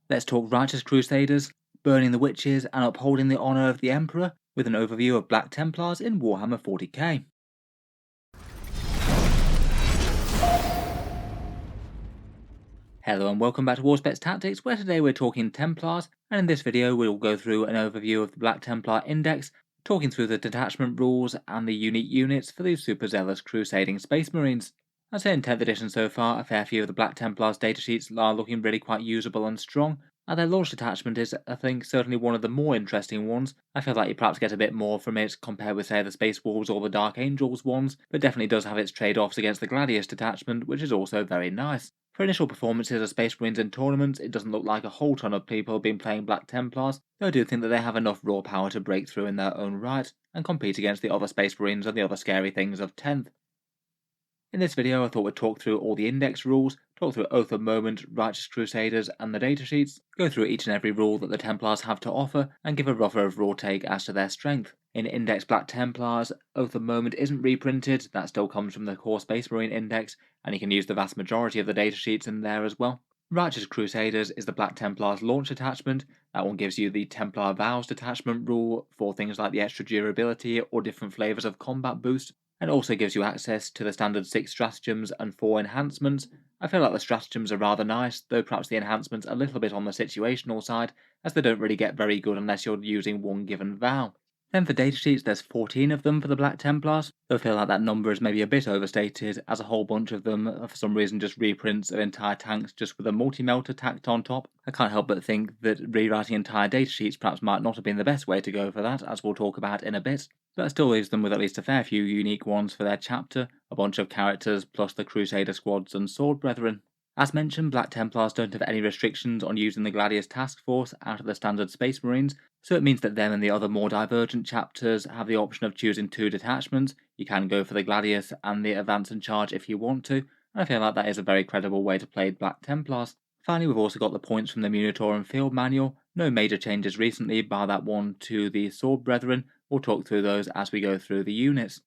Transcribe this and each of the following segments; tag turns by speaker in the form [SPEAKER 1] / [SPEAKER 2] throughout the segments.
[SPEAKER 1] Let's talk Righteous Crusaders, burning the witches and upholding the honour of the Emperor, with an overview of Black Templars in Warhammer 40k. Hello and welcome back to Auspex Tactics, where today we're talking Templars, and in this video we'll go through an overview of the Black Templar Index, talking through the detachment rules and the unique units for these super zealous crusading Space Marines. I'd say in 10th edition so far, a fair few of the Black Templars datasheets are looking really quite usable and strong, and their launch detachment is, I think, certainly one of the more interesting ones. I feel like you perhaps get a bit more from it compared with, say, the Space Wolves or the Dark Angels ones, but definitely does have its trade-offs against the Gladius detachment, which is also very nice. For initial performances as Space Marines in tournaments, it doesn't look like a whole ton of people have been playing Black Templars, though I do think that they have enough raw power to break through in their own right, and compete against the other Space Marines and the other scary things of 10th. In this video I thought we'd talk through all the index rules, talk through Oath of Moment, Righteous Crusaders and the datasheets, go through each and every rule that the Templars have to offer, and give a rough overall take as to their strength. In Index Black Templars, Oath of Moment isn't reprinted, that still comes from the core Space Marine Index, and you can use the vast majority of the datasheets in there as well. Righteous Crusaders is the Black Templars launch attachment. That one gives you the Templar Vows detachment rule for things like the extra durability or different flavours of combat boost, and also gives you access to the standard 6 stratagems and 4 enhancements. I feel like the stratagems are rather nice, though perhaps the enhancements a little bit on the situational side, as they don't really get very good unless you're using one given vow. Then for datasheets, there's 14 of them for the Black Templars, though I feel like that number is maybe a bit overstated, as a whole bunch of them are for some reason just reprints of entire tanks just with a multi-melter tacked on top. I can't help but think that rewriting entire datasheets perhaps might not have been the best way to go for that, as we'll talk about in a bit. But that still leaves them with at least a fair few unique ones for their chapter, a bunch of characters plus the Crusader squads and Sword Brethren. As mentioned, Black Templars don't have any restrictions on using the Gladius Task Force out of the standard Space Marines, so it means that them and the other more divergent chapters have the option of choosing 2 detachments. You can go for the Gladius and the Advance and Charge if you want to, and I feel like that is a very credible way to play Black Templars. Finally, we've also got the points from the Munitor and Field Manual. No major changes recently, bar that one to the Sword Brethren. We'll talk through those as we go through the units.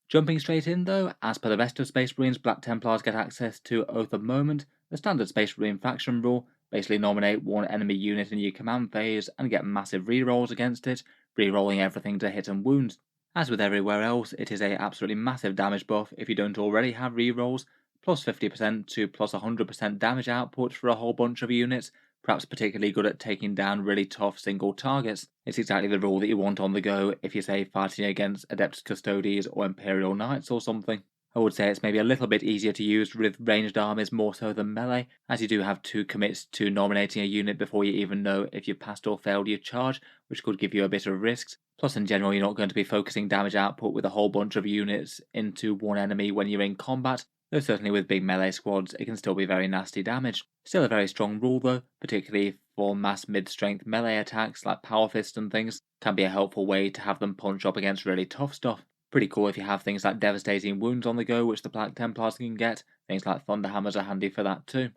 [SPEAKER 1] Jumping straight in though, as per the rest of Space Marines, Black Templars get access to Oath of Moment, the standard Space Marine faction rule. Basically nominate one enemy unit in your command phase and get massive rerolls against it, rerolling everything to hit and wound. As with everywhere else, it is a absolutely massive damage buff if you don't already have rerolls, plus 50% to plus 100% damage output for a whole bunch of units, perhaps particularly good at taking down really tough single targets. It's exactly the rule that you want on the go if you say fighting against Adeptus Custodes or Imperial Knights or something. I would say it's maybe a little bit easier to use with ranged armies more so than melee, as you do have to commit to nominating a unit before you even know if you've passed or failed your charge, which could give you a bit of risks. Plus in general you're not going to be focusing damage output with a whole bunch of units into one enemy when you're in combat, though certainly with big melee squads it can still be very nasty damage. Still a very strong rule though, particularly for mass mid-strength melee attacks like Power Fist and things, can be a helpful way to have them punch up against really tough stuff. Pretty cool if you have things like devastating wounds on the go, which the Black Templars can get. Things like Thunderhammers are handy for that too.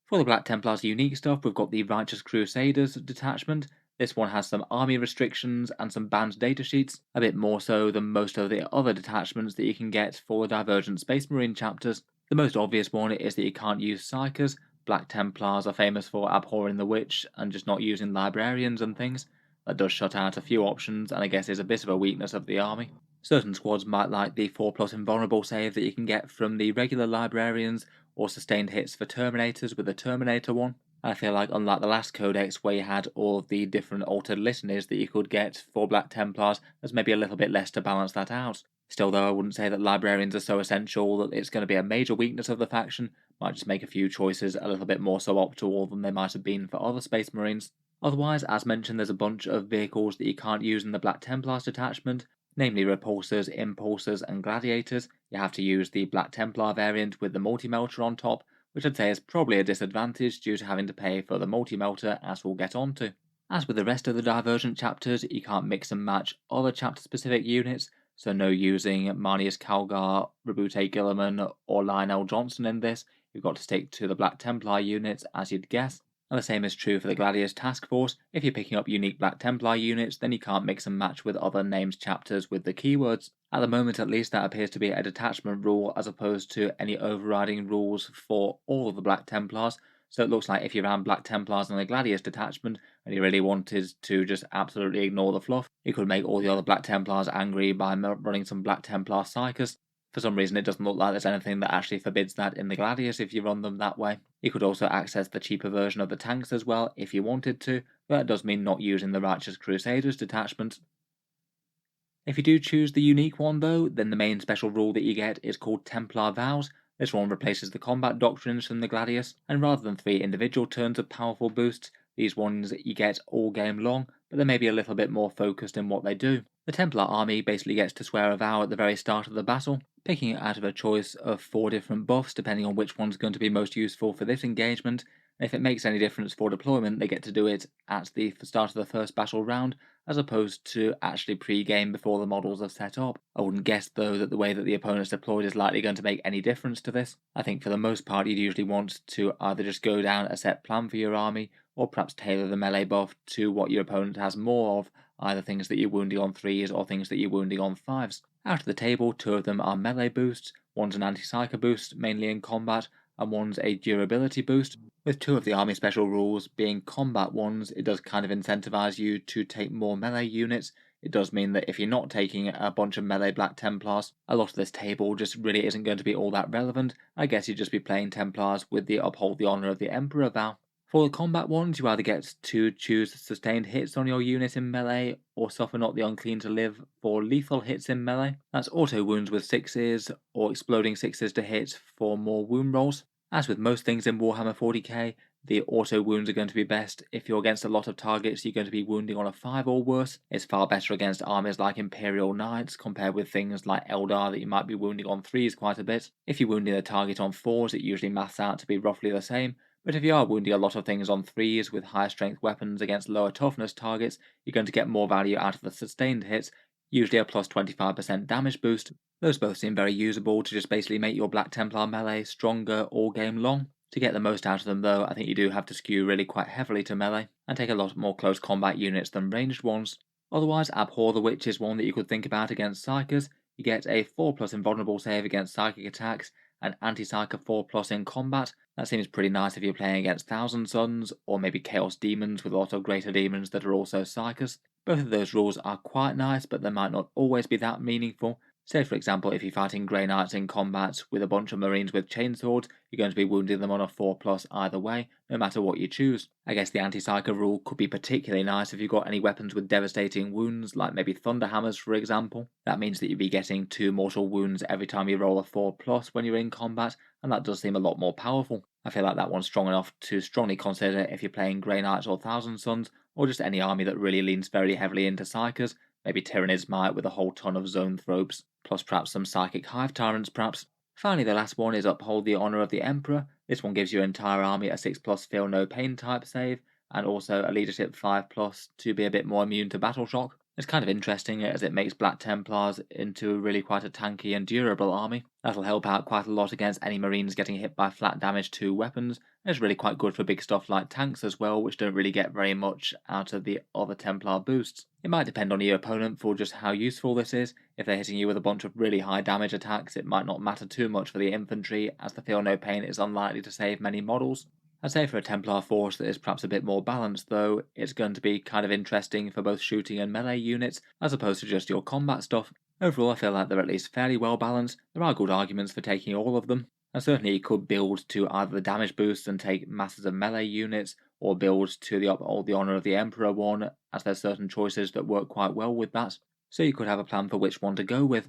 [SPEAKER 1] For the Black Templars unique stuff, we've got the Righteous Crusaders detachment. This one has some army restrictions and some banned datasheets, a bit more so than most of the other detachments that you can get for the Divergent Space Marine chapters. The most obvious one is that you can't use Psychers. Black Templars are famous for abhorring the witch and just not using librarians and things. That does shut out a few options and I guess is a bit of a weakness of the army. Certain squads might like the 4+ invulnerable save that you can get from the regular librarians, or sustained hits for Terminators with the Terminator one. I feel like unlike the last codex where you had all of the different altered litanies that you could get for Black Templars, there's maybe a little bit less to balance that out. Still though, I wouldn't say that librarians are so essential that it's going to be a major weakness of the faction, might just make a few choices a little bit more suboptimal than they might have been for other Space Marines. Otherwise, as mentioned, there's a bunch of vehicles that you can't use in the Black Templars detachment, namely Repulsors, Impulsors and Gladiators. You have to use the Black Templar variant with the multi-melter on top, which I'd say is probably a disadvantage due to having to pay for the multi-melter, as we'll get onto. As with the rest of the Divergent chapters, you can't mix and match other chapter-specific units, so no using Marnius Calgar, Rabute Gilliman or Lionel Johnson in this. You've got to stick to the Black Templar units as you'd guess. And the same is true for the Gladius Task Force. If you're picking up unique Black Templar units, then you can't mix and match with other named chapters with the keywords. At the moment at least, that appears to be a detachment rule as opposed to any overriding rules for all of the Black Templars, So it looks like if you ran Black Templars and the Gladius detachment, and you really wanted to just absolutely ignore the fluff, you could make all the other Black Templars angry by running some Black Templar Psychers. For some reason, it doesn't look like there's anything that actually forbids that in the Gladius if you run them that way. You could also access the cheaper version of the tanks as well if you wanted to, but that does mean not using the Righteous Crusaders detachment. If you do choose the unique one though, then the main special rule that you get is called Templar Vows. This one replaces the combat doctrines from the Gladius, and rather than 3 individual turns of powerful boosts, these ones you get all game long, but they may be a little bit more focused in what they do. The Templar army basically gets to swear a vow at the very start of the battle, picking it out of a choice of 4 different buffs depending on which one's going to be most useful for this engagement. And if it makes any difference for deployment, they get to do it at the start of the first battle round, as opposed to actually pre-game before the models are set up. I wouldn't guess though that the way that the opponent's deployed is likely going to make any difference to this. I think for the most part you'd usually want to either just go down a set plan for your army, or perhaps tailor the melee buff to what your opponent has more of, either things that you're wounding on 3s or things that you're wounding on 5s. Out of the table, 2 of them are melee boosts, one's an anti-psyker boost, mainly in combat, and one's a durability boost. With 2 of the army special rules being combat ones, it does kind of incentivize you to take more melee units. It does mean that if you're not taking a bunch of melee Black Templars, a lot of this table just really isn't going to be all that relevant. I guess you'd just be playing Templars with the Uphold the Honor of the Emperor vow. For the combat ones, you either get to choose sustained hits on your unit in melee, or suffer not the unclean to live for lethal hits in melee. That's auto wounds with 6s, or exploding 6s to hit for more wound rolls. As with most things in Warhammer 40k, the auto wounds are going to be best if you're against a lot of targets you're going to be wounding on a 5 or worse. It's far better against armies like Imperial Knights compared with things like Eldar that you might be wounding on 3s quite a bit. If you're wounding a target on 4s, it usually maths out to be roughly the same, but if you are wounding a lot of things on 3s with higher strength weapons against lower toughness targets, you're going to get more value out of the sustained hits, usually a plus 25% damage boost. Those both seem very usable to just basically make your Black Templar melee stronger all game long. To get the most out of them though, I think you do have to skew really quite heavily to melee, and take a lot more close combat units than ranged ones. Otherwise, Abhor the Witch is one that you could think about against Psychers. You get a 4+ invulnerable save against psychic attacks, and anti-psyker 4+ in combat. That seems pretty nice if you're playing against Thousand Suns, or maybe Chaos Demons with a lot of greater demons that are also psychers. Both of those rules are quite nice, but they might not always be that meaningful. Say for example, if you're fighting Grey Knights in combat with a bunch of Marines with chainswords, you're going to be wounding them on a 4+ either way, no matter what you choose. I guess the anti-psyker rule could be particularly nice if you've got any weapons with devastating wounds, like maybe Thunderhammers for example. That means that you'd be getting 2 mortal wounds every time you roll a 4+ when you're in combat, and that does seem a lot more powerful. I feel like that one's strong enough to strongly consider if you're playing Grey Knights or Thousand Suns, or just any army that really leans very heavily into Psychers, maybe Tyrannid's Might with a whole ton of Zoanthropes, plus perhaps some Psychic Hive Tyrants perhaps. Finally, the last one is Uphold the Honor of the Emperor. This one gives your entire army a 6+ Feel No Pain type save, and also a leadership 5+ to be a bit more immune to battle shock. It's kind of interesting as it makes Black Templars into really quite a tanky and durable army. That'll help out quite a lot against any Marines getting hit by flat damage to weapons, and it's really quite good for big stuff like tanks as well, which don't really get very much out of the other Templar boosts. It might depend on your opponent for just how useful this is. If they're hitting you with a bunch of really high damage attacks, it might not matter too much for the infantry, as the Feel No Pain is unlikely to save many models. I'd say for a Templar force that is perhaps a bit more balanced though, it's going to be kind of interesting for both shooting and melee units, as opposed to just your combat stuff. Overall I feel like they're at least fairly well balanced. There are good arguments for taking all of them, and certainly you could build to either the damage boosts and take masses of melee units, or build to the Uphold the Honor of the Emperor one, as there's certain choices that work quite well with that, so you could have a plan for which one to go with.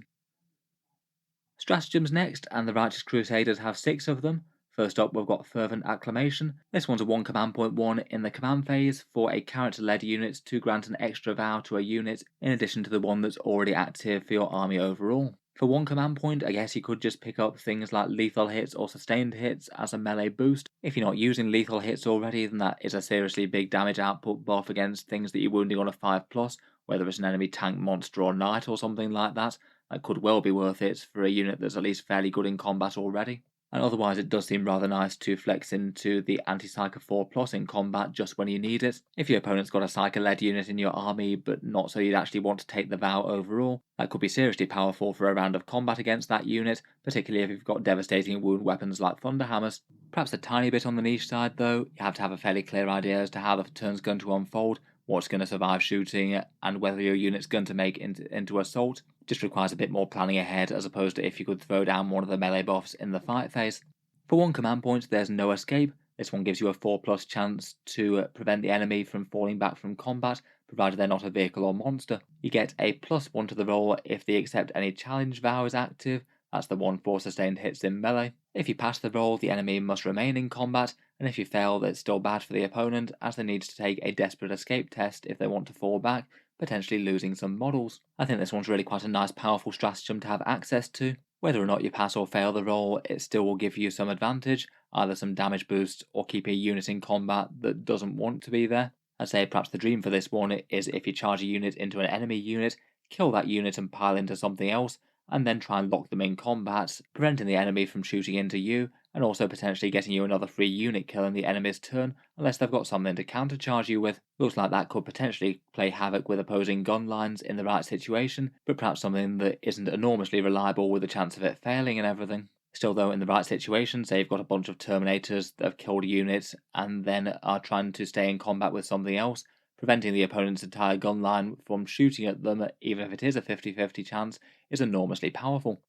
[SPEAKER 1] Stratagems next, and the Righteous Crusaders have 6 of them. First up, we've got Fervent Acclamation. This one's a 1 command point 1 in the command phase for a character-led unit to grant an extra vow to a unit in addition to the one that's already active for your army overall. For 1 command point, I guess you could just pick up things like lethal hits or sustained hits as a melee boost. If you're not using lethal hits already, then that is a seriously big damage output buff against things that you're wounding on a 5+, whether it's an enemy tank, monster or knight or something like that. That could well be worth it for a unit that's at least fairly good in combat already. And otherwise it does seem rather nice to flex into the anti-psyker 4+ in combat just when you need it. If your opponent's got a psyker-led unit in your army, but not so you'd actually want to take the vow overall, that could be seriously powerful for a round of combat against that unit, particularly if you've got devastating wound weapons like Thunderhammers. Perhaps a tiny bit on the niche side though, you have to have a fairly clear idea as to how the turn's going to unfold, what's going to survive shooting, and whether your unit's going to make into assault. Just requires a bit more planning ahead as opposed to if you could throw down one of the melee buffs in the fight phase. For 1 command point there's no escape. This one gives you a 4+ chance to prevent the enemy from falling back from combat, provided they're not a vehicle or monster. You get a +1 to the roll if the accept any challenge vow is active. That's the one for sustained hits in melee. If you pass the roll, the enemy must remain in combat, and if you fail, that's still bad for the opponent, as they need to take a desperate escape test if they want to fall back, potentially losing some models. I think this one's really quite a nice powerful stratagem to have access to. Whether or not you pass or fail the roll, it still will give you some advantage, either some damage boost or keep a unit in combat that doesn't want to be there. I'd say perhaps the dream for this one is if you charge a unit into an enemy unit, kill that unit and pile into something else, and then try and lock them in combat, preventing the enemy from shooting into you, and also potentially getting you another free unit kill in the enemy's turn, unless they've got something to countercharge you with. Looks like that could potentially play havoc with opposing gun lines in the right situation, but perhaps something that isn't enormously reliable with the chance of it failing and everything. Still though, in the right situation, say you've got a bunch of Terminators that have killed units and then are trying to stay in combat with something else, preventing the opponent's entire gun line from shooting at them, even if it is a 50-50 chance, is enormously powerful.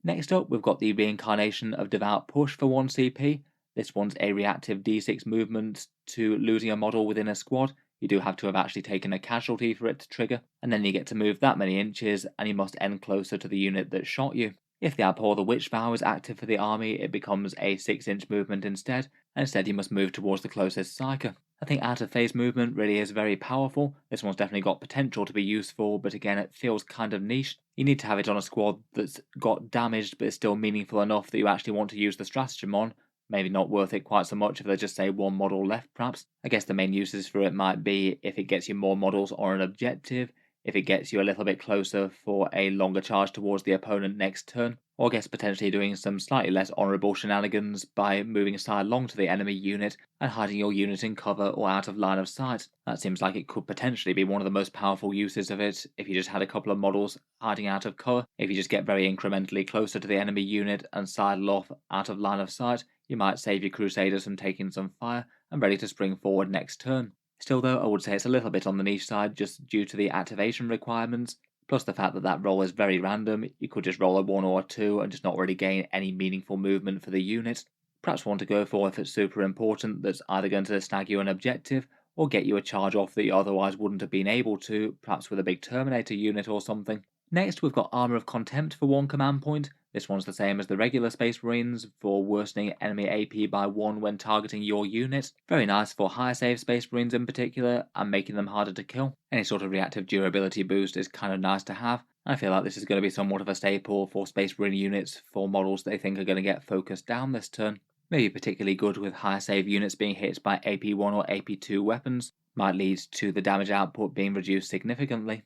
[SPEAKER 1] Next up, we've got the reincarnation of Devout Push for 1 CP. This one's a reactive D6 movement to losing a model within a squad. You do have to have actually taken a casualty for it to trigger, and then you get to move that many inches, and you must end closer to the unit that shot you. If the Abhor the Witch Vow is active for the army, it becomes a 6-inch movement instead, and instead you must move towards the closest psyker. I think out of phase movement really is very powerful. This one's definitely got potential to be useful, but again it feels kind of niche. You need to have it on a squad that's got damaged but is still meaningful enough that you actually want to use the stratagem on. Maybe not worth it quite so much if there's just say one model left perhaps. I guess the main uses for it might be if it gets you more models or an objective, if it gets you a little bit closer for a longer charge towards the opponent next turn, or I guess potentially doing some slightly less honourable shenanigans by moving sidelong to the enemy unit and hiding your unit in cover or out of line of sight. That seems like it could potentially be one of the most powerful uses of it if you just had a couple of models hiding out of cover. If you just get very incrementally closer to the enemy unit and sidle off out of line of sight, you might save your Crusaders from taking some fire and ready to spring forward next turn. Still though, I would say it's a little bit on the niche side just due to the activation requirements, plus the fact that that roll is very random. You could just roll a 1 or a 2 and just not really gain any meaningful movement for the unit. Perhaps one to go for if it's super important that's either going to snag you an objective or get you a charge off that you otherwise wouldn't have been able to, perhaps with a big Terminator unit or something. Next, we've got Armour of Contempt for 1 command point. This one's the same as the regular Space Marines for worsening enemy AP by 1 when targeting your unit. Very nice for higher save Space Marines in particular, and making them harder to kill. Any sort of reactive durability boost is kind of nice to have. I feel like this is going to be somewhat of a staple for Space Marine units for models they think are going to get focused down this turn. Maybe particularly good with higher save units being hit by AP1 or AP2 weapons, might lead to the damage output being reduced significantly.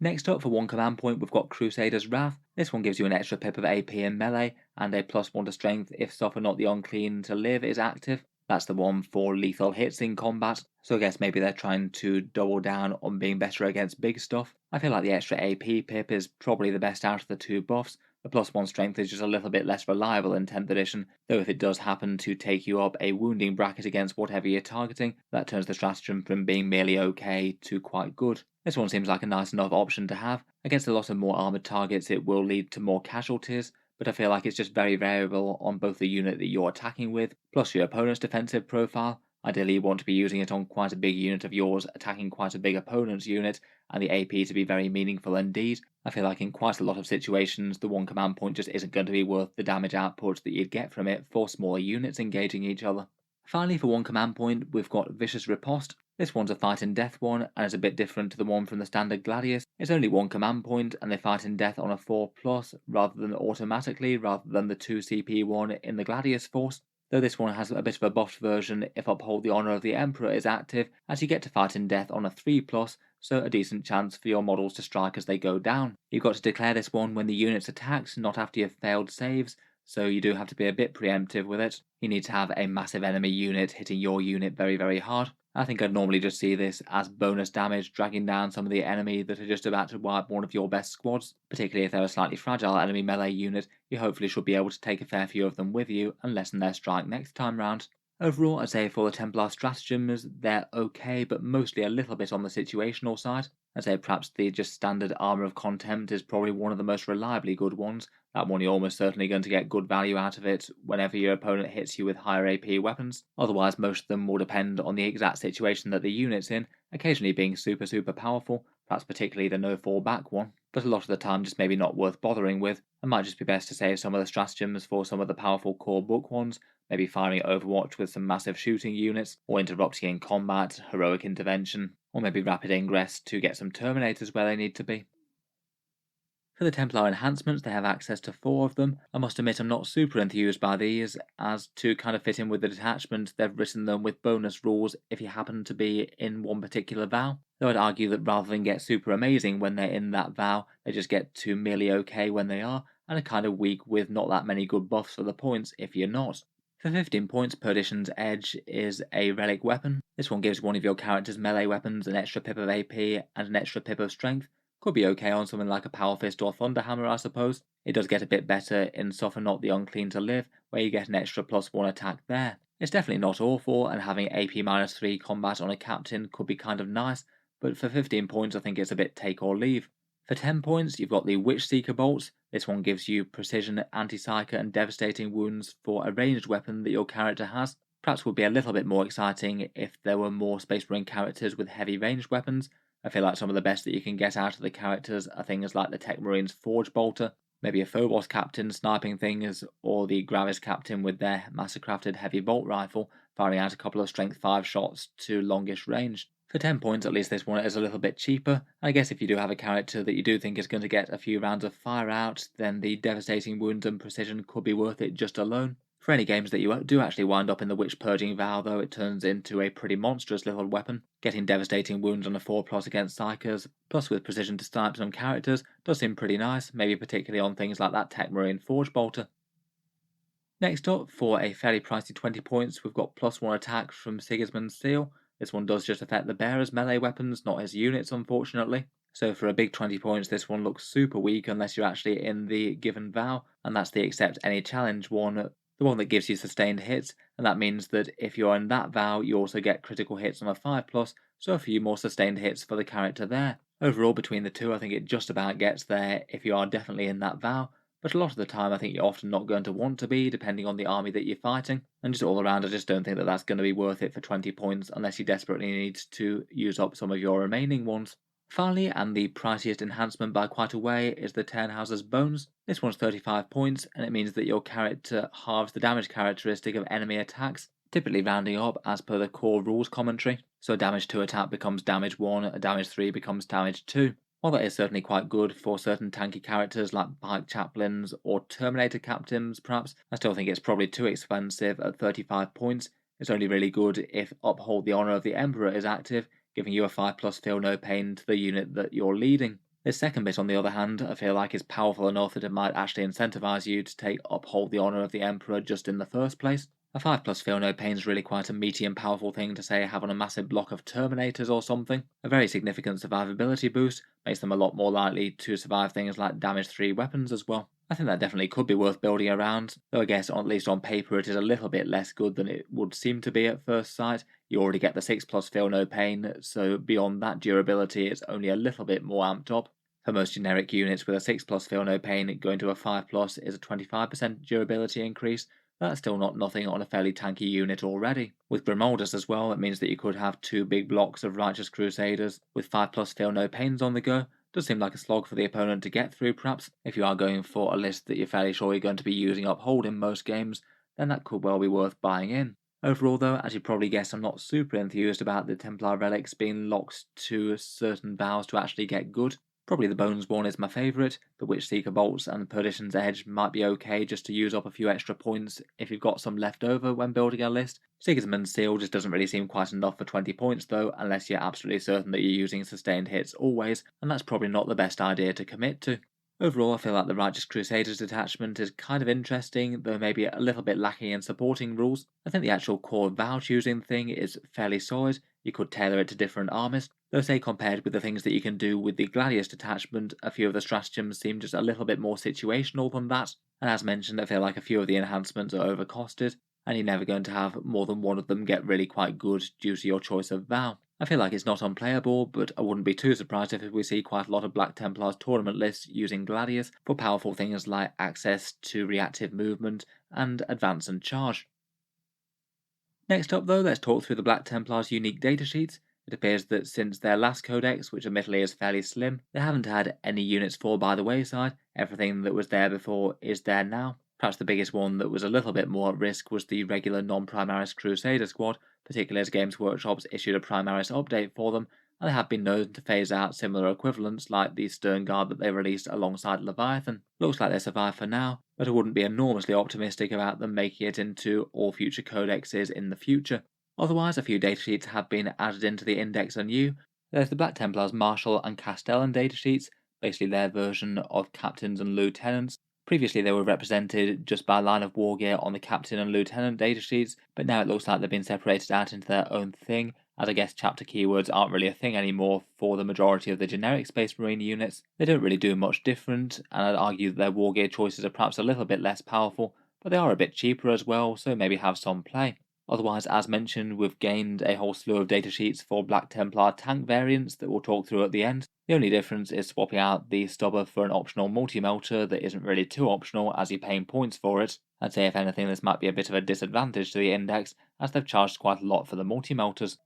[SPEAKER 1] Next up for 1 command point we've got Crusaders Wrath. This one gives you an extra pip of AP in melee and a +1 to strength if Suffer Not the Unclean to Live is active. That's the one for lethal hits in combat, so I guess maybe they're trying to double down on being better against big stuff. I feel like the extra AP pip is probably the best out of the 2 buffs. The +1 strength is just a little bit less reliable in 10th edition, though if it does happen to take you up a wounding bracket against whatever you're targeting, that turns the stratagem from being merely okay to quite good. This one seems like a nice enough option to have. Against a lot of more armoured targets it will lead to more casualties, but I feel like it's just very variable on both the unit that you're attacking with, plus your opponent's defensive profile. Ideally you want to be using it on quite a big unit of yours, attacking quite a big opponent's unit, and the AP to be very meaningful indeed. I feel like in quite a lot of situations the 1 command point just isn't going to be worth the damage output that you'd get from it for smaller units engaging each other. Finally, for 1 command point, we've got Vicious Riposte. This one's a fight in death one, and is a bit different to the one from the standard Gladius. It's only 1 command point, and they fight in death on a 4+, rather than automatically, rather than the 2 CP one in the Gladius force. Though this one has a bit of a buffed version if Uphold the Honour of the Emperor is active, as you get to fight in death on a 3+, so a decent chance for your models to strike as they go down. You've got to declare this one when the unit's attacked, not after you've failed saves, so you do have to be a bit preemptive with it. You need to have a massive enemy unit hitting your unit very, very hard. I think I'd normally just see this as bonus damage, dragging down some of the enemy that are just about to wipe one of your best squads. Particularly if they're a slightly fragile enemy melee unit, you hopefully should be able to take a fair few of them with you and lessen their strike next time round. Overall, I'd say for the Templar Stratagems, they're okay, but mostly a little bit on the situational side. I'd say perhaps the just standard Armour of Contempt is probably one of the most reliably good ones. That one you're almost certainly going to get good value out of it whenever your opponent hits you with higher AP weapons. Otherwise, most of them will depend on the exact situation that the unit's in, occasionally being super powerful, perhaps particularly the no fallback one, but a lot of the time just maybe not worth bothering with. It might just be best to save some of the stratagems for some of the powerful core book ones, maybe firing Overwatch with some massive shooting units, or interrupting in combat, heroic intervention, or maybe rapid ingress to get some Terminators where they need to be. For the Templar enhancements, they have access to 4 of them. I must admit I'm not super enthused by these, as to kind of fit in with the detachment, they've written them with bonus rules if you happen to be in one particular vow. Though I'd argue that rather than get super amazing when they're in that vow, they just get to merely okay when they are, and are kind of weak with not that many good buffs for the points if you're not. For 15 points, Perdition's Edge is a relic weapon. This one gives one of your character's melee weapons an extra pip of AP and an extra pip of strength. Could be okay on something like a Power Fist or Thunderhammer, I suppose. It does get a bit better in Soften Not the Unclean to Live, where you get an extra +1 attack there. It's definitely not awful, and having AP-3 combat on a captain could be kind of nice, but for 15 points I think it's a bit take or leave. For 10 points, you've got the Witchseeker Bolts. This one gives you precision, anti-psyker, and devastating wounds for a ranged weapon that your character has. Perhaps would be a little bit more exciting if there were more Space Marine characters with heavy ranged weapons. I feel like some of the best that you can get out of the characters are things like the Tech Marine's Forge Bolter, maybe a Phobos captain sniping things, or the Gravis captain with their mastercrafted heavy bolt rifle, firing out a couple of strength 5 shots to longish range. For 10 points, at least this one is a little bit cheaper. I guess if you do have a character that you do think is going to get a few rounds of fire out, then the devastating wounds and precision could be worth it just alone. For any games that you do actually wind up in the Witch Purging Vow, though, it turns into a pretty monstrous little weapon. Getting devastating wounds on a 4+ against Psychers, plus with precision to snipe some characters, does seem pretty nice, maybe particularly on things like that Tech Marine Forge Bolter. Next up, for a fairly pricey 20 points, we've got +1 attack from Sigismund's Seal. This one does just affect the bearer's melee weapons, not his units, unfortunately. So for a big 20 points, this one looks super weak unless you're actually in the given vow, and that's the accept any challenge one, the one that gives you sustained hits, and that means that if you're in that vow, you also get critical hits on a 5+, so a few more sustained hits for the character there. Overall, between the two, I think it just about gets there if you are definitely in that vow, but a lot of the time I think you're often not going to want to be, depending on the army that you're fighting, and just all around I just don't think that that's going to be worth it for 20 points unless you desperately need to use up some of your remaining ones. Finally, and the priciest enhancement by quite a way, is the Turnhouser's Bones. This one's 35 points, and it means that your character halves the damage characteristic of enemy attacks, typically rounding up as per the core rules commentary. So a damage 2 attack becomes damage 1, a damage 3 becomes damage 2. While that is certainly quite good for certain tanky characters like Pike Chaplains or Terminator Captains perhaps, I still think it's probably too expensive at 35 points. It's only really good if Uphold the Honour of the Emperor is active, giving you a 5+ feel no pain to the unit that you're leading. This second bit, on the other hand, I feel like is powerful enough that it might actually incentivize you to take Uphold the Honour of the Emperor just in the first place. A 5+ feel no pain is really quite a meaty and powerful thing to say have on a massive block of Terminators or something. A very significant survivability boost makes them a lot more likely to survive things like damage 3 weapons as well. I think that definitely could be worth building around, though I guess at least on paper it is a little bit less good than it would seem to be at first sight. You already get the 6+ feel no pain, so beyond that durability it's only a little bit more amped up. For most generic units with a 6+ feel no pain, going to a 5+ is a 25% durability increase. That's still not nothing on a fairly tanky unit already. With Grimaldus as well, it means that you could have 2 big blocks of Righteous Crusaders with 5+ feel no pains on the go. Does seem like a slog for the opponent to get through perhaps. If you are going for a list that you're fairly sure you're going to be using Uphold in most games, then that could well be worth buying in. Overall though, as you probably guess, I'm not super enthused about the Templar relics being locked to certain vows to actually get good. Probably the Bones one is my favourite, the Witchseeker Bolts and Perdition's Edge might be okay just to use up a few extra points if you've got some left over when building a list. Sigismund's Seal just doesn't really seem quite enough for 20 points though, unless you're absolutely certain that you're using sustained hits always, and that's probably not the best idea to commit to. Overall, I feel like the Righteous Crusaders detachment is kind of interesting, though maybe a little bit lacking in supporting rules. I think the actual core vow choosing thing is fairly solid. You could tailor it to different armies, though say compared with the things that you can do with the Gladius detachment, a few of the stratagems seem just a little bit more situational than that. And as mentioned, I feel like a few of the enhancements are overcosted, and you're never going to have more than one of them get really quite good due to your choice of vow. I feel like it's not unplayable, but I wouldn't be too surprised if we see quite a lot of Black Templars tournament lists using Gladius for powerful things like access to reactive movement and advance and charge. Next up though, let's talk through the Black Templars' unique datasheets. It appears that since their last codex, which admittedly is fairly slim, they haven't had any units fall by the wayside. Everything that was there before is there now. Perhaps the biggest one that was a little bit more at risk was the regular non-Primaris Crusader squad, particularly as Games Workshop's issued a Primaris update for them, and they have been known to phase out similar equivalents like the Stern Guard that they released alongside Leviathan. Looks like they survive for now, but I wouldn't be enormously optimistic about them making it into all future codexes in the future. Otherwise, a few datasheets have been added into the index anew. There's the Black Templars Marshal and Castellan datasheets, basically their version of captains and lieutenants. Previously, they were represented just by line of war gear on the captain and lieutenant datasheets, but now it looks like they've been separated out into their own thing, as I guess chapter keywords aren't really a thing anymore for the majority of the generic Space Marine units. They don't really do much different, and I'd argue that their war gear choices are perhaps a little bit less powerful, but they are a bit cheaper as well, so maybe have some play. Otherwise, as mentioned, we've gained a whole slew of datasheets for Black Templar tank variants that we'll talk through at the end. The only difference is swapping out the stubber for an optional multi-melter that isn't really too optional as you're paying points for it. I'd say if anything this might be a bit of a disadvantage to the index as they've charged quite a lot for the multi-melters.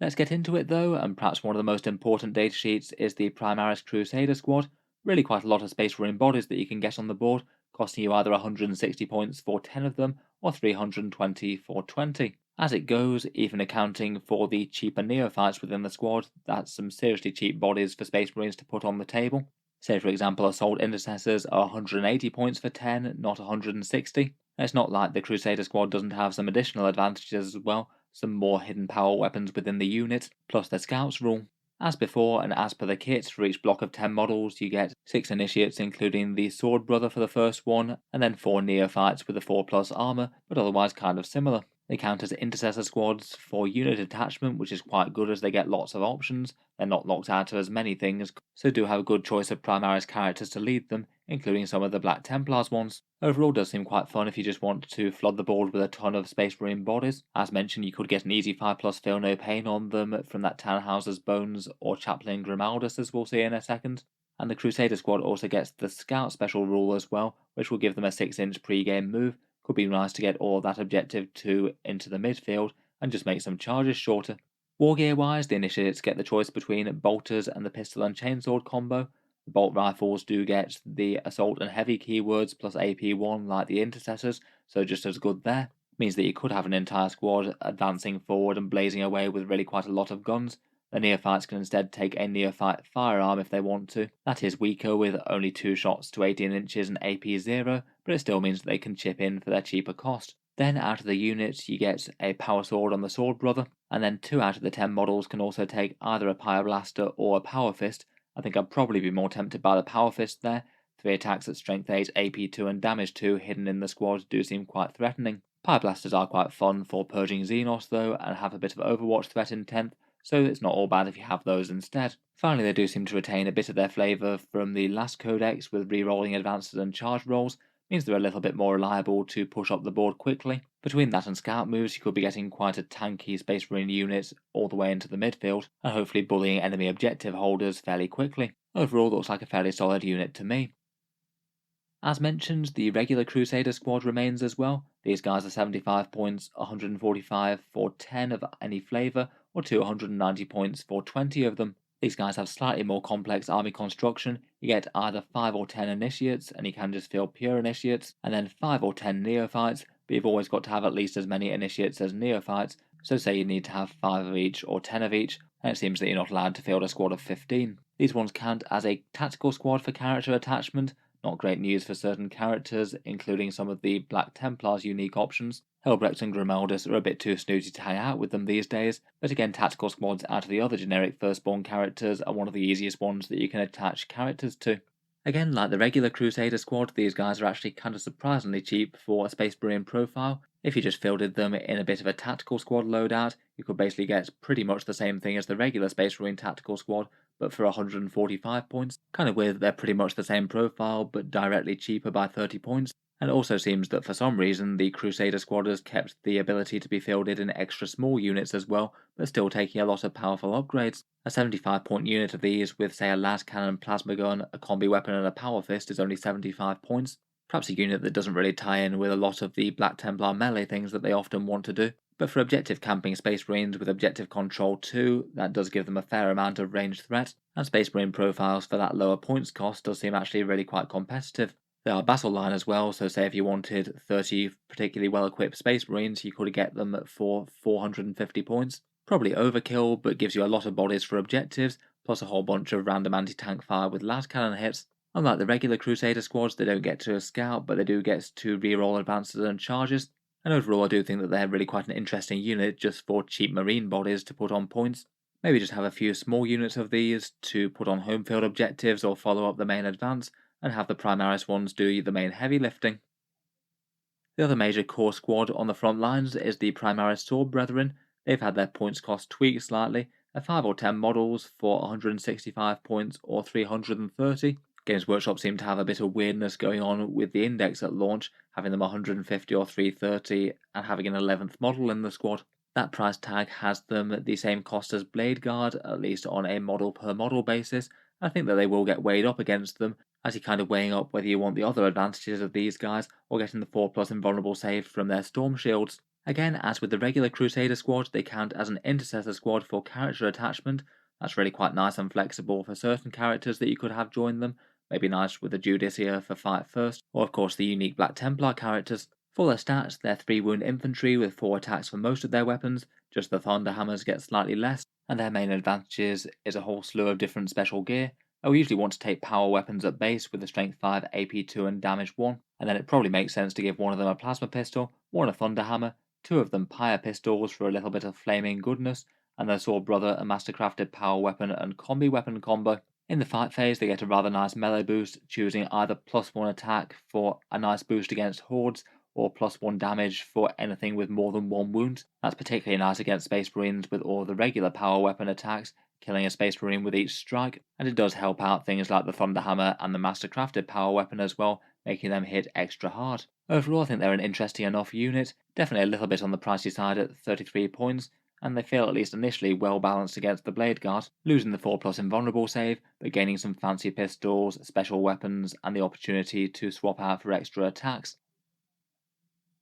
[SPEAKER 1] Let's get into it though, and perhaps one of the most important datasheets is the Primaris Crusader squad. Really quite a lot of Space Marine bodies that you can get on the board, costing you either 160 points for 10 of them or 320 for 20. As it goes, even accounting for the cheaper neophytes within the squad, that's some seriously cheap bodies for Space Marines to put on the table. Say for example Assault Intercessors are 180 points for 10, not 160. It's not like the Crusader squad doesn't have some additional advantages as well, some more hidden power weapons within the unit, plus the Scouts rule. As before, and as per the kit, for each block of 10 models you get 6 initiates including the Sword Brother for the first one, and then 4 neophytes with the 4+ armor, but otherwise kind of similar. They count as intercessor squads for unit attachment, which is quite good as they get lots of options. They're not locked out to as many things, so do have a good choice of Primaris characters to lead them, including some of the Black Templars ones. Overall does seem quite fun if you just want to flood the board with a ton of Space Marine bodies. As mentioned, you could get an easy 5+ Feel No Pain on them from that Tannhauser's Bones or Chaplain Grimaldus, as we'll see in a second. And the Crusader squad also gets the Scout special rule as well, which will give them a 6-inch pre-game move. Could be nice to get all that objective 2 into the midfield and just make some charges shorter. Wargear wise, the initiates get the choice between bolters and the pistol and chainsword combo. The bolt rifles do get the assault and heavy keywords plus AP1 like the intercessors, so just as good there. Means that you could have an entire squad advancing forward and blazing away with really quite a lot of guns. The neophytes can instead take a neophyte firearm if they want to. That is weaker with only 2 shots to 18 inches and AP 0, but it still means that they can chip in for their cheaper cost. Then out of the units you get a power sword on the Sword Brother, and then 2 out of the 10 models can also take either a Pyre Blaster or a Power Fist. I think I'd probably be more tempted by the Power Fist there. 3 attacks at Strength 8, AP 2 and Damage 2 hidden in the squad do seem quite threatening. Pyre Blasters are quite fun for purging Xenos though, and have a bit of Overwatch threat in 10th, so it's not all bad if you have those instead. Finally, they do seem to retain a bit of their flavour from the last codex with re-rolling advances and charge rolls, means they're a little bit more reliable to push up the board quickly. Between that and scout moves, you could be getting quite a tanky Space Marine unit all the way into the midfield, and hopefully bullying enemy objective holders fairly quickly. Overall, looks like a fairly solid unit to me. As mentioned, the regular Crusader squad remains as well. These guys are 75 points, 145 for 10 of any flavour, or 290 points for 20 of them. These guys have slightly more complex army construction. You get either 5 or 10 initiates, and you can just field pure initiates, and then 5 or 10 neophytes, but you've always got to have at least as many initiates as neophytes, so say you need to have 5 of each or 10 of each, and it seems that you're not allowed to field a squad of 15. These ones count as a tactical squad for character attachment. Not great news for certain characters, including some of the Black Templars' unique options. Helbrecht and Grimaldus are a bit too snooty to hang out with them these days, but again tactical squads out of the other generic firstborn characters are one of the easiest ones that you can attach characters to. Again, like the regular Crusader squad, these guys are actually kind of surprisingly cheap for a Space Marine profile. If you just fielded them in a bit of a tactical squad loadout, you could basically get pretty much the same thing as the regular Space Marine tactical squad, but for 145 points. Kind of weird that they're pretty much the same profile, but directly cheaper by 30 points. And it also seems that for some reason the Crusader squad has kept the ability to be fielded in extra small units as well, but still taking a lot of powerful upgrades. A 75-point unit of these with say a las cannon, plasma gun, a combi weapon and a power fist is only 75 points. Perhaps a unit that doesn't really tie in with a lot of the Black Templar melee things that they often want to do. But for objective camping Space Marines with objective control too, that does give them a fair amount of ranged threat, and Space Marine profiles for that lower points cost does seem actually really quite competitive. They are battle line as well, so say if you wanted 30 particularly well equipped Space Marines, you could get them for 450 points. Probably overkill, but gives you a lot of bodies for objectives, plus a whole bunch of random anti-tank fire with las cannon hits. Unlike the regular Crusader squads, they don't get to scout, but they do get to reroll advances and charges. And overall, I do think that they're really quite an interesting unit just for cheap marine bodies to put on points. Maybe just have a few small units of these to put on home field objectives or follow up the main advance, and have the Primaris ones do the main heavy lifting. The other major core squad on the front lines is the Primaris Sword Brethren. They've had their points cost tweaked slightly, at 5 or 10 models for 165 points or 330. Games Workshop seem to have a bit of weirdness going on with the index at launch, having them 150 or 330 and having an 11th model in the squad. That price tag has them the same cost as Blade Guard, at least on a model per model basis. I think that they will get weighed up against them, as you're kind of weighing up whether you want the other advantages of these guys or getting the 4+ invulnerable save from their storm shields. Again, as with the regular Crusader squad, they count as an intercessor squad for character attachment. That's really quite nice and flexible for certain characters that you could have join them. Maybe nice with the Judicia for fight first, or of course the unique Black Templar characters. For their stats, they're 3 wound infantry with 4 attacks for most of their weapons, just the Thunderhammers get slightly less, and their main advantages is a whole slew of different special gear. I will usually want to take power weapons at base with the strength 5, AP 2 and damage 1, and then it probably makes sense to give one of them a plasma pistol, one a thunderhammer, 2 of them pyre pistols for a little bit of flaming goodness, and their sword brother a mastercrafted power weapon and combi weapon combo. In the fight phase they get a rather nice melee boost, choosing either +1 attack for a nice boost against hordes, or +1 damage for anything with more than 1 wound. That's particularly nice against Space Marines with all the regular power weapon attacks, killing a Space Marine with each strike, and it does help out things like the Thunderhammer and the Mastercrafted power weapon as well, making them hit extra hard. Overall, I think they're an interesting enough unit, definitely a little bit on the pricey side at 33 points, and they feel at least initially well balanced against the Blade Guard, losing the 4+ invulnerable save, but gaining some fancy pistols, special weapons, and the opportunity to swap out for extra attacks.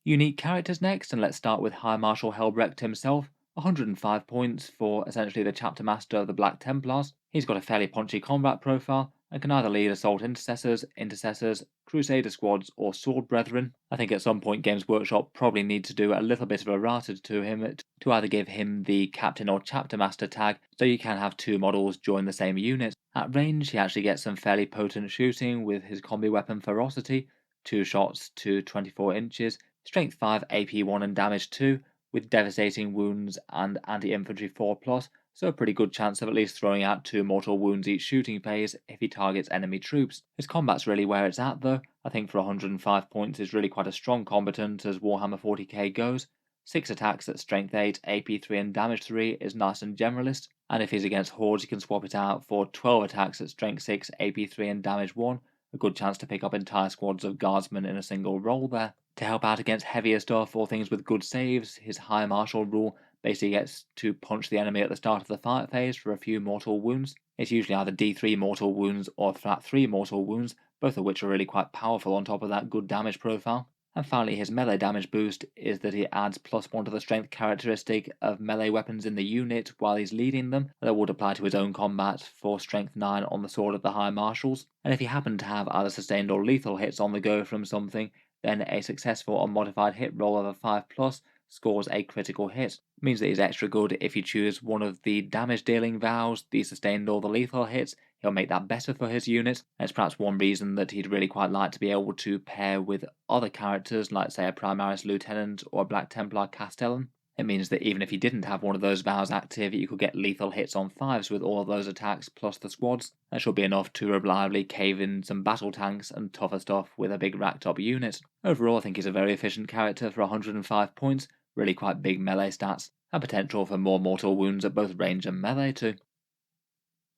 [SPEAKER 1] Unique characters next, and let's start with High Marshal Helbrecht himself. 105 points for essentially the chapter master of the Black Templars. He's got a fairly punchy combat profile and can either lead assault intercessors, crusader squads, or sword brethren. I think at some point Games Workshop probably need to do a little bit of errata to him to either give him the captain or chapter master tag so you can have 2 models join the same unit. At range he actually gets some fairly potent shooting with his combi weapon Ferocity, 2 shots to 24 inches, strength 5, AP 1 and damage 2, with devastating wounds and anti-infantry 4+, so a pretty good chance of at least throwing out 2 mortal wounds each shooting phase if he targets enemy troops. His combat's really where it's at though. I think for 105 points is really quite a strong combatant as Warhammer 40k goes. 6 attacks at strength 8, AP 3 and damage 3 is nice and generalist, and if he's against hordes you can swap it out for 12 attacks at strength 6, AP 3 and damage 1, a good chance to pick up entire squads of guardsmen in a single roll there. To help out against heavier stuff or things with good saves, his High Marshal rule basically gets to punch the enemy at the start of the fight phase for a few mortal wounds. It's usually either D3 mortal wounds or flat 3 mortal wounds, both of which are really quite powerful on top of that good damage profile. And finally, his melee damage boost is that he adds +1 to the strength characteristic of melee weapons in the unit while he's leading them. That would apply to his own combat for strength 9 on the Sword of the High Marshals. And if you happen to have either sustained or lethal hits on the go from something, then a successful or modified hit roll of a 5+ scores a critical hit. It means that he's extra good if you choose one of the damage dealing vows, the sustained or the lethal hits. He'll make that better for his unit, and it's perhaps one reason that he'd really quite like to be able to pair with other characters like say a Primaris Lieutenant or a Black Templar Castellan. It means that even if you didn't have one of those vows active, you could get lethal hits on 5s with all of those attacks plus the squads. That should be enough to reliably cave in some battle tanks and tougher stuff with a big racked up unit. Overall, I think he's a very efficient character for 105 points, really quite big melee stats, and potential for more mortal wounds at both range and melee too.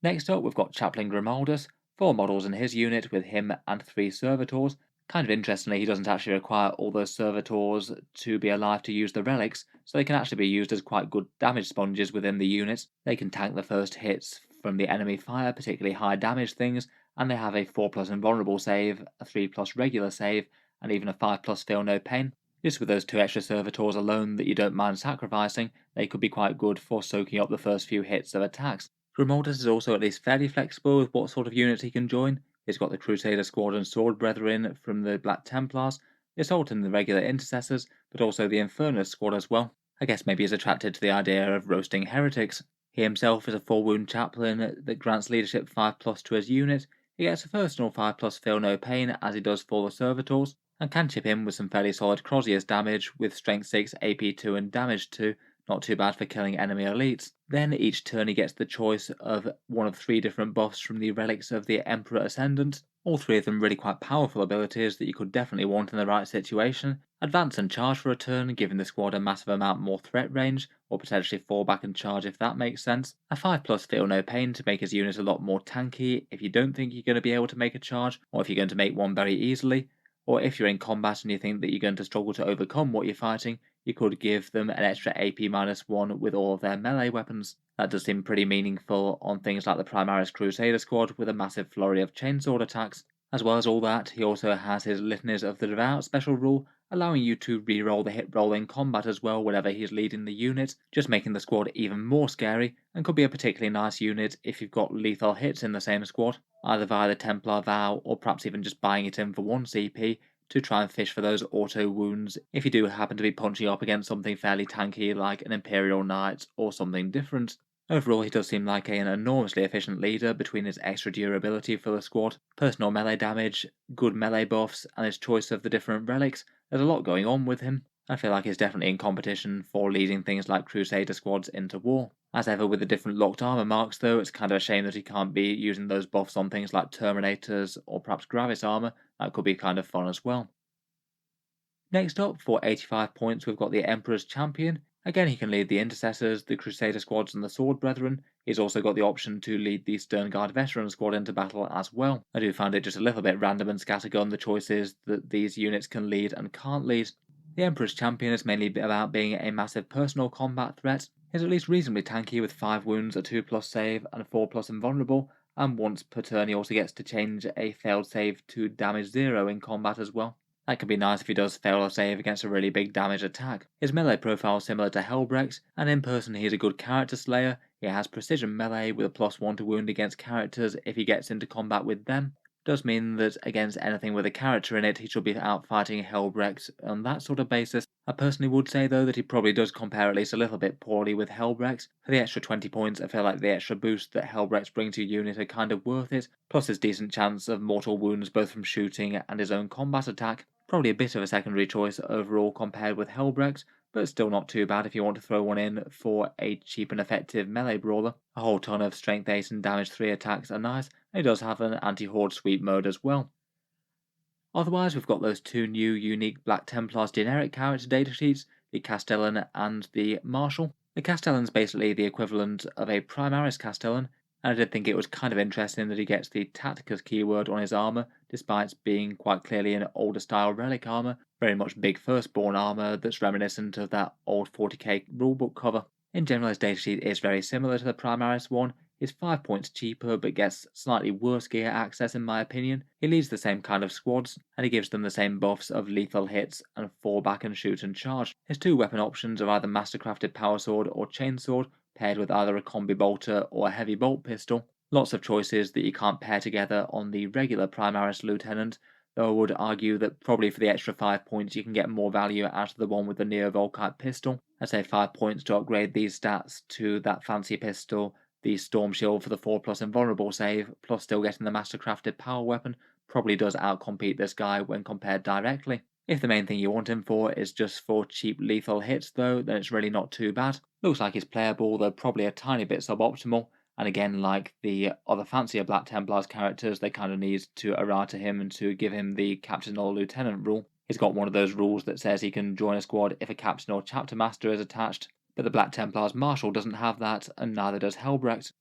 [SPEAKER 1] Next up, we've got Chaplain Grimaldus, 4 models in his unit with him and 3 servitors. Kind of interestingly, he doesn't actually require all those servitors to be alive to use the relics, so they can actually be used as quite good damage sponges within the unit. They can tank the first hits from the enemy fire, particularly high damage things, and they have a 4+ invulnerable save, a 3+ regular save, and even a 5+ feel no pain. Just with those 2 extra servitors alone that you don't mind sacrificing, they could be quite good for soaking up the first few hits of attacks. Grimaldus is also at least fairly flexible with what sort of units he can join. He's got the Crusader squad and Sword Brethren from the Black Templars, the Assault and the regular Intercessors, but also the Infernus squad as well. I guess maybe he's attracted to the idea of roasting heretics. He himself is a 4-wound chaplain that grants leadership 5+ to his unit. He gets a personal 5+ feel no pain as he does for the servitors, and can chip in with some fairly solid Crozius damage with Strength 6, AP 2 and Damage 2, not too bad for killing enemy elites. Then each turn he gets the choice of one of 3 different buffs from the relics of the Emperor Ascendant, all 3 of them really quite powerful abilities that you could definitely want in the right situation. Advance and charge for a turn, giving the squad a massive amount more threat range, or potentially fall back and charge if that makes sense. A 5+ feel no pain to make his unit a lot more tanky if you don't think you're going to be able to make a charge, or if you're going to make one very easily, or if you're in combat and you think that you're going to struggle to overcome what you're fighting, you could give them an extra AP -1 with all of their melee weapons. That does seem pretty meaningful on things like the Primaris Crusader squad with a massive flurry of chainsword attacks. As well as all that, he also has his Litanies of the Devout special rule, allowing you to reroll the hit roll in combat as well whenever he's leading the unit, just making the squad even more scary, and could be a particularly nice unit if you've got lethal hits in the same squad, either via the Templar Vow or perhaps even just buying it in for 1 CP, to try and fish for those auto wounds if you do happen to be punching up against something fairly tanky like an Imperial Knight or something different. Overall, he does seem like an enormously efficient leader between his extra durability for the squad, personal melee damage, good melee buffs, and his choice of the different relics. There's a lot going on with him. I feel like he's definitely in competition for leading things like Crusader squads into war. As ever with the different locked armor marks though, it's kind of a shame that he can't be using those buffs on things like Terminators or perhaps Gravis armor. That could be kind of fun as well. Next up, for 85 points, we've got the Emperor's Champion. Again, he can lead the Intercessors, the Crusader squads, and the Sword Brethren. He's also got the option to lead the Sternguard Veteran squad into battle as well. I do find it just a little bit random and scattergun the choices that these units can lead and can't lead. The Emperor's Champion is mainly about being a massive personal combat threat. He's at least reasonably tanky with 5 wounds, a 2+ save, and a 4+ invulnerable, and once per turn he also gets to change a failed save to damage 0 in combat as well. That could be nice if he does fail a save against a really big damage attack. His melee profile is similar to Helbrecht's, and in person he is a good character slayer. He has precision melee with a +1 to wound against characters if he gets into combat with them. Does mean that against anything with a character in it, he should be out fighting Helbrecht on that sort of basis. I personally would say though that he probably does compare at least a little bit poorly with Helbrecht. For the extra 20 points, I feel like the extra boost that Helbrecht brings to your unit are kind of worth it, plus his decent chance of mortal wounds both from shooting and his own combat attack. Probably a bit of a secondary choice overall compared with Helbrecht, but still not too bad if you want to throw one in for a cheap and effective melee brawler. A whole ton of strength 8 and damage 3 attacks are nice, and he does have an anti-horde sweep mode as well. Otherwise, we've got those 2 new unique Black Templars generic character datasheets, the Castellan and the Marshal. The Castellan's basically the equivalent of a Primaris Castellan, and I did think it was kind of interesting that he gets the Tacticus keyword on his armour, despite being quite clearly an older style relic armour, very much big firstborn armour that's reminiscent of that old 40k rulebook cover. In general, his datasheet is very similar to the Primaris one. He's 5 points cheaper but gets slightly worse gear access in my opinion. He leads the same kind of squads, and he gives them the same buffs of lethal hits and fall back and shoot and charge. His 2 weapon options are either Mastercrafted Power Sword or Chainsword, paired with either a combi bolter or a heavy bolt pistol. Lots of choices that you can't pair together on the regular Primaris Lieutenant, though I would argue that probably for the extra 5 points you can get more value out of the one with the Neo-Volkite pistol. I'd say 5 points to upgrade these stats to that fancy pistol, the Storm Shield for the 4+ invulnerable save, plus still getting the Mastercrafted power weapon, probably does outcompete this guy when compared directly. If the main thing you want him for is just for cheap lethal hits though, then it's really not too bad. Looks like he's playable, though probably a tiny bit suboptimal, and again, like the other fancier Black Templars characters, they kind of need to errata him and to give him the captain or lieutenant rule. He's got one of those rules that says he can join a squad if a captain or chapter master is attached, but the Black Templars Marshal doesn't have that, and neither does Helbrecht.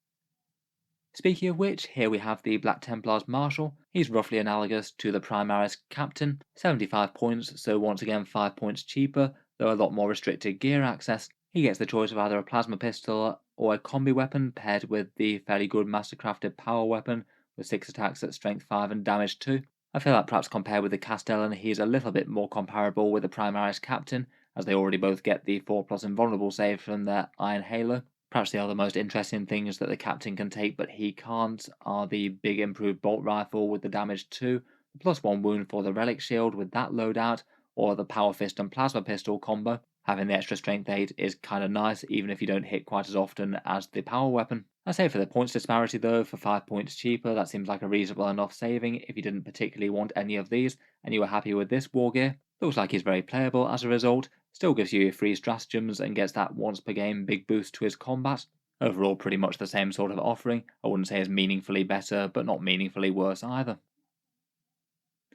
[SPEAKER 1] Speaking of which, here we have the Black Templars Marshal. He's roughly analogous to the Primaris Captain, 75 points, so once again 5 points cheaper, though a lot more restricted gear access. He gets the choice of either a plasma pistol or a combi weapon paired with the fairly good mastercrafted power weapon with 6 attacks at strength 5 and damage 2. I feel like perhaps compared with the Castellan, he's a little bit more comparable with the Primaris Captain, as they already both get the 4+ invulnerable save from their Iron Halo. Perhaps the other most interesting things that the captain can take but he can't are the big improved bolt rifle with the damage 2, the +1 wound for the relic shield with that loadout, or the power fist and plasma pistol combo. Having the extra strength 8 is kinda nice even if you don't hit quite as often as the power weapon. I say for the points disparity though, for 5 points cheaper, that seems like a reasonable enough saving if you didn't particularly want any of these and you were happy with this war gear. Looks like he's very playable as a result, still gives you free stratagems and gets that once per game big boost to his combat. Overall pretty much the same sort of offering. I wouldn't say it's meaningfully better, but not meaningfully worse either.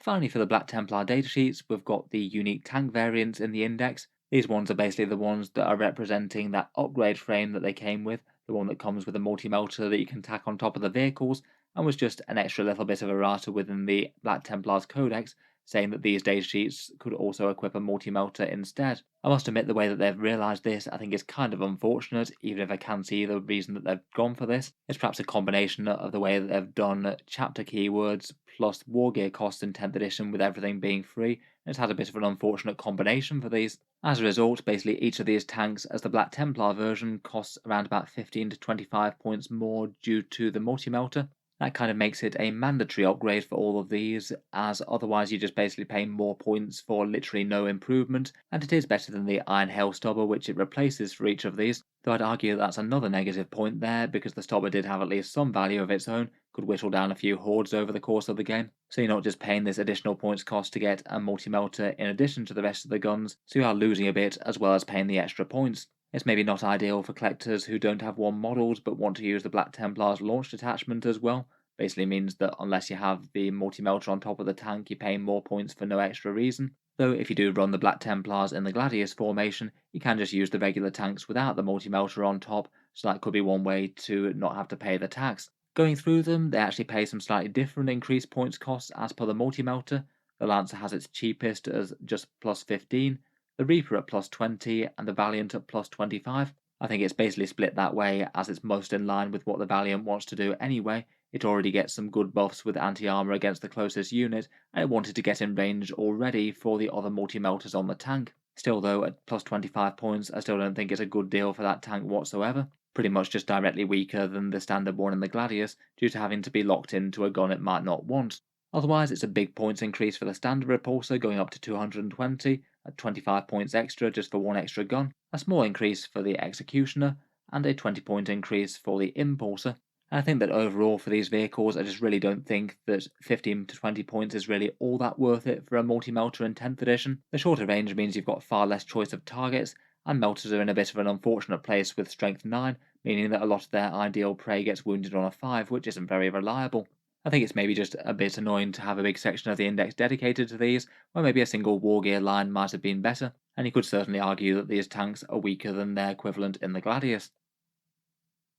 [SPEAKER 1] Finally, for the Black Templar datasheets, we've got the unique tank variants in the index. These ones are basically the ones that are representing that upgrade frame that they came with, the one that comes with a multi-melter that you can tack on top of the vehicles, and was just an extra little bit of errata within the Black Templars Codex, saying that these datasheets could also equip a multi-melter instead. I must admit the way that they've realised this I think is kind of unfortunate, even if I can see the reason that they've gone for this. It's perhaps a combination of the way that they've done chapter keywords plus war gear costs in 10th edition with everything being free, and it's had a bit of an unfortunate combination for these. As a result, basically each of these tanks as the Black Templar version costs around about 15 to 25 points more due to the multi-melter. That kind of makes it a mandatory upgrade for all of these, as otherwise you just basically pay more points for literally no improvement, and it is better than the Iron Hail Stubber which it replaces for each of these, though I'd argue that's another negative point there, because the Stubber did have at least some value of its own, could whittle down a few hordes over the course of the game, so you're not just paying this additional points cost to get a multi-melter in addition to the rest of the guns, so you are losing a bit as well as paying the extra points. It's maybe not ideal for collectors who don't have one models but want to use the Black Templar's launch detachment as well. Basically means that unless you have the multi-melter on top of the tank, you're paying more points for no extra reason. Though if you do run the Black Templars in the Gladius formation, you can just use the regular tanks without the multi-melter on top, so that could be one way to not have to pay the tax. Going through them, they actually pay some slightly different increased points costs as per the multi-melter. The Lancer has its cheapest as just +15, the Reaper at +20, and the Valiant at +25. I think it's basically split that way as it's most in line with what the Valiant wants to do anyway. It already gets some good buffs with anti-armor against the closest unit, and it wanted to get in range already for the other multi-melters on the tank. Still though, at +25 points, I still don't think it's a good deal for that tank whatsoever. Pretty much just directly weaker than the standard one in the Gladius, due to having to be locked into a gun it might not want. Otherwise, it's a big points increase for the standard repulsor going up to 220, at 25 points extra just for one extra gun, a small increase for the executioner, and a 20-point increase for the impulsor. And I think that overall for these vehicles, I just really don't think that 15 to 20 points is really all that worth it for a multi-melter in 10th edition. The shorter range means you've got far less choice of targets, and melters are in a bit of an unfortunate place with strength 9, meaning that a lot of their ideal prey gets wounded on a 5, which isn't very reliable. I think it's maybe just a bit annoying to have a big section of the index dedicated to these, where maybe a single war gear line might have been better, and you could certainly argue that these tanks are weaker than their equivalent in the Gladius.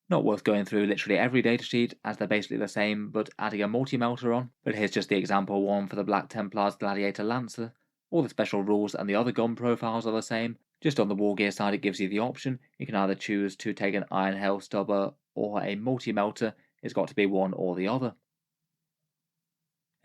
[SPEAKER 1] Not worth going through literally every datasheet, as they're basically the same, but adding a multi-melter on, but here's just the example one for the Black Templars Gladiator Lancer. All the special rules and the other gun profiles are the same, just on the war gear side it gives you the option, you can either choose to take an Iron Hail Stubber or a multi-melter, it's got to be one or the other.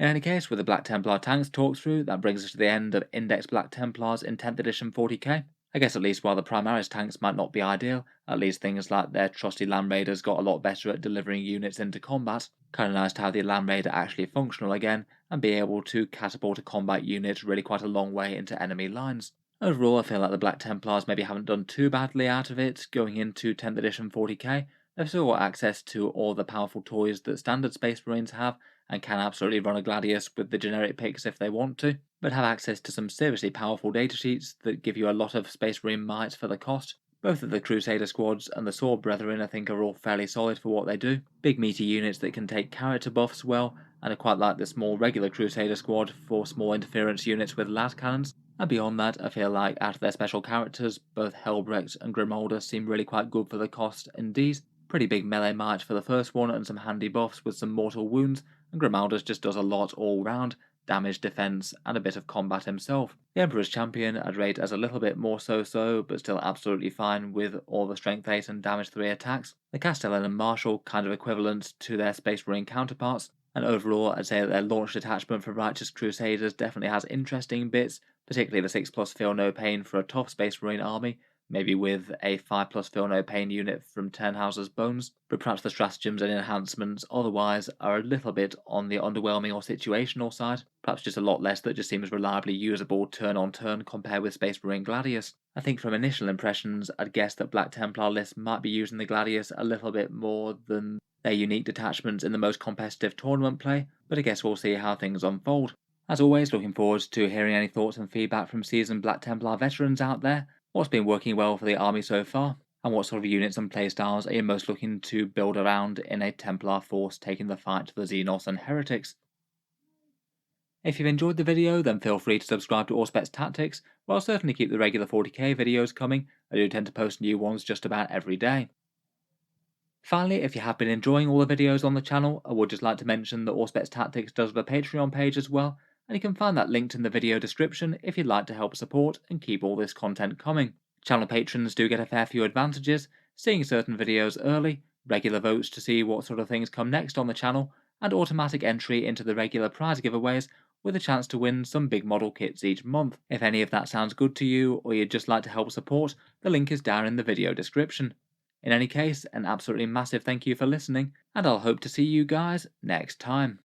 [SPEAKER 1] In any case, with the Black Templar tanks talked through, that brings us to the end of Index Black Templars in 10th edition 40k. I guess at least while the Primaris tanks might not be ideal, at least things like their trusty Land Raiders got a lot better at delivering units into combat. Kinda nice to have the Land Raider actually functional again, and be able to catapult a combat unit really quite a long way into enemy lines. Overall, I feel like the Black Templars maybe haven't done too badly out of it going into 10th edition 40k. They've still got access to all the powerful toys that standard Space Marines have, and can absolutely run a Gladius with the generic picks if they want to, but have access to some seriously powerful datasheets that give you a lot of Space Marine might for the cost. Both of the Crusader squads and the Sword Brethren I think are all fairly solid for what they do. Big meaty units that can take character buffs well, and I quite like the small regular Crusader squad for small interference units with las cannons. And beyond that, I feel like out of their special characters, both Helbrecht and Grimolda seem really quite good for the cost indeed. Pretty big melee might for the first one and some handy buffs with some mortal wounds, and Grimalda's just does a lot all round, damage, defense, and a bit of combat himself. The Emperor's Champion I'd rate as a little bit more so-so, but still absolutely fine with all the strength 8 and damage 3 attacks. The Castellan and Marshal kind of equivalent to their Space Marine counterparts, and overall I'd say that their launch detachment for Righteous Crusaders definitely has interesting bits, particularly the 6+ Feel No Pain for a tough Space Marine army, maybe with a 5+ Feel No Pain unit from Turnhouse's Bones, but perhaps the stratagems and enhancements otherwise are a little bit on the underwhelming or situational side, perhaps just a lot less that just seems reliably usable turn on turn compared with Space Marine Gladius. I think from initial impressions I'd guess that Black Templar lists might be using the Gladius a little bit more than their unique detachments in the most competitive tournament play, but I guess we'll see how things unfold. As always, looking forward to hearing any thoughts and feedback from seasoned Black Templar veterans out there. What's been working well for the army so far, and what sort of units and playstyles are you most looking to build around in a Templar force taking the fight to the Xenos and Heretics? If you've enjoyed the video, then feel free to subscribe to Auspex Tactics, where I'll certainly keep the regular 40k videos coming. I do tend to post new ones just about every day. Finally, if you have been enjoying all the videos on the channel, I would just like to mention that Auspex Tactics does have a Patreon page as well, and you can find that linked in the video description if you'd like to help support and keep all this content coming. Channel patrons do get a fair few advantages, seeing certain videos early, regular votes to see what sort of things come next on the channel, and automatic entry into the regular prize giveaways with a chance to win some big model kits each month. If any of that sounds good to you, or you'd just like to help support, the link is down in the video description. In any case, an absolutely massive thank you for listening, and I'll hope to see you guys next time.